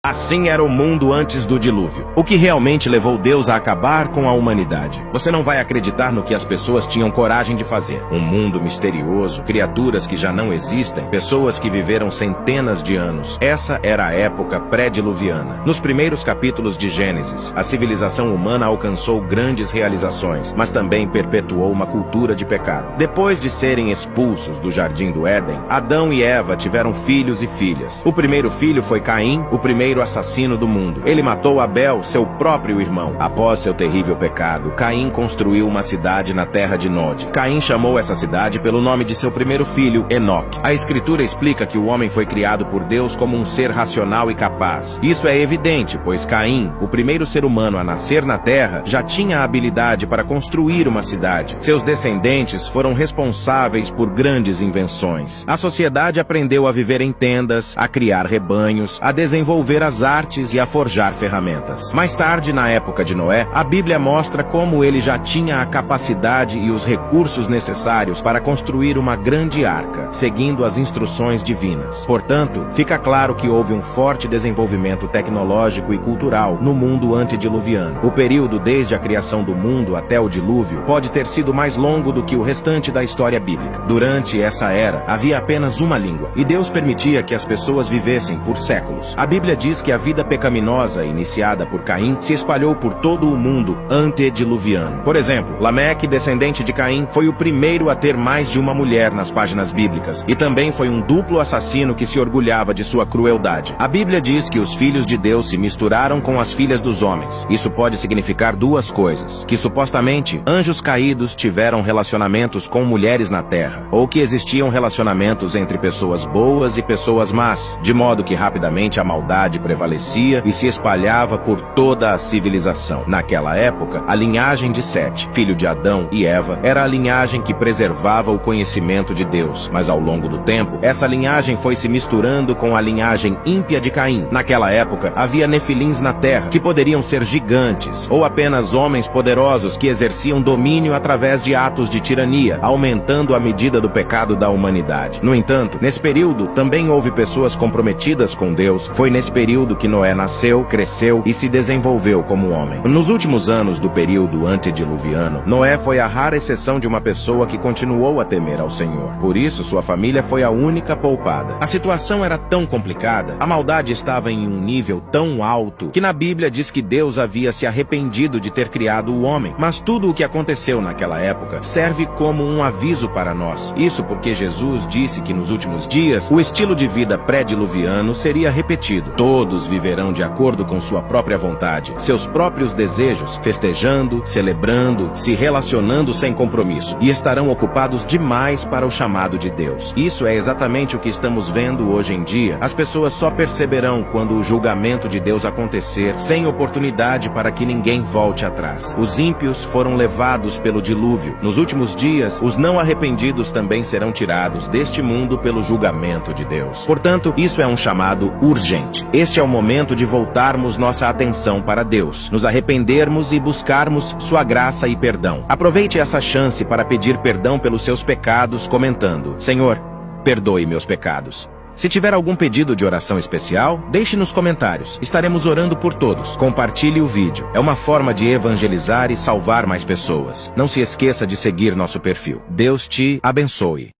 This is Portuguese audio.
Assim era o mundo antes do dilúvio. O que realmente levou Deus a acabar com a humanidade? Você não vai acreditar no que as pessoas tinham coragem de fazer. Um mundo misterioso, criaturas que já não existem, pessoas que viveram centenas de anos. Essa era a época pré-diluviana. Nos primeiros capítulos de Gênesis, a civilização humana alcançou grandes realizações, mas também perpetuou uma cultura de pecado. Depois de serem expulsos do Jardim do Éden, Adão e Eva tiveram filhos e filhas. O primeiro filho foi Caim, o primeiro assassino do mundo. Ele matou Abel, seu próprio irmão. Após seu terrível pecado, Caim construiu uma cidade na terra de Nod. Caim chamou essa cidade pelo nome de seu primeiro filho, Enoque. A escritura explica que o homem foi criado por Deus como um ser racional e capaz. Isso é evidente, pois Caim, o primeiro ser humano a nascer na terra, já tinha a habilidade para construir uma cidade. Seus descendentes foram responsáveis por grandes invenções. A sociedade aprendeu a viver em tendas, a criar rebanhos, a desenvolver as artes e a forjar ferramentas. Mais tarde, na época de Noé, a Bíblia mostra como ele já tinha a capacidade e os recursos necessários para construir uma grande arca, seguindo as instruções divinas. Portanto, fica claro que houve um forte desenvolvimento tecnológico e cultural no mundo antediluviano. O período desde a criação do mundo até o dilúvio pode ter sido mais longo do que o restante da história bíblica. Durante essa era, havia apenas uma língua, e Deus permitia que as pessoas vivessem por séculos. A Bíblia diz que a vida pecaminosa iniciada por Caim se espalhou por todo o mundo antediluviano. Por exemplo, Lameque, descendente de Caim, foi o primeiro a ter mais de uma mulher nas páginas bíblicas, e também foi um duplo assassino que se orgulhava de sua crueldade. A Bíblia diz que os filhos de Deus se misturaram com as filhas dos homens. Isso pode significar duas coisas: que supostamente anjos caídos tiveram relacionamentos com mulheres na terra, ou que existiam relacionamentos entre pessoas boas e pessoas más, de modo que rapidamente a maldade prevalecia e se espalhava por toda a civilização. Naquela época, a linhagem de Sete, filho de Adão e Eva, era a linhagem que preservava o conhecimento de Deus, mas ao longo do tempo, essa linhagem foi se misturando com a linhagem ímpia de Caim. Naquela época, havia nefilins na terra, que poderiam ser gigantes, ou apenas homens poderosos que exerciam domínio através de atos de tirania, aumentando a medida do pecado da humanidade. No entanto, nesse período, também houve pessoas comprometidas com Deus. Foi nesse período que Noé nasceu, cresceu e se desenvolveu como homem. Nos últimos anos do período antediluviano, Noé foi a rara exceção de uma pessoa que continuou a temer ao Senhor. Por isso, sua família foi a única poupada. A situação era tão complicada, a maldade estava em um nível tão alto, que na Bíblia diz que Deus havia se arrependido de ter criado o homem. Mas tudo o que aconteceu naquela época serve como um aviso para nós. Isso porque Jesus disse que nos últimos dias, o estilo de vida pré-diluviano seria repetido. Todos viverão de acordo com sua própria vontade, seus próprios desejos, festejando, celebrando, se relacionando sem compromisso, e estarão ocupados demais para o chamado de Deus. Isso é exatamente o que estamos vendo hoje em dia. As pessoas só perceberão quando o julgamento de Deus acontecer, sem oportunidade para que ninguém volte atrás. Os ímpios foram levados pelo dilúvio. Nos últimos dias, os não arrependidos também serão tirados deste mundo pelo julgamento de Deus. Portanto, isso é um chamado urgente. Este é o momento de voltarmos nossa atenção para Deus, nos arrependermos e buscarmos sua graça e perdão. Aproveite essa chance para pedir perdão pelos seus pecados, comentando: Senhor, perdoe meus pecados. Se tiver algum pedido de oração especial, deixe nos comentários. Estaremos orando por todos. Compartilhe o vídeo. É uma forma de evangelizar e salvar mais pessoas. Não se esqueça de seguir nosso perfil. Deus te abençoe.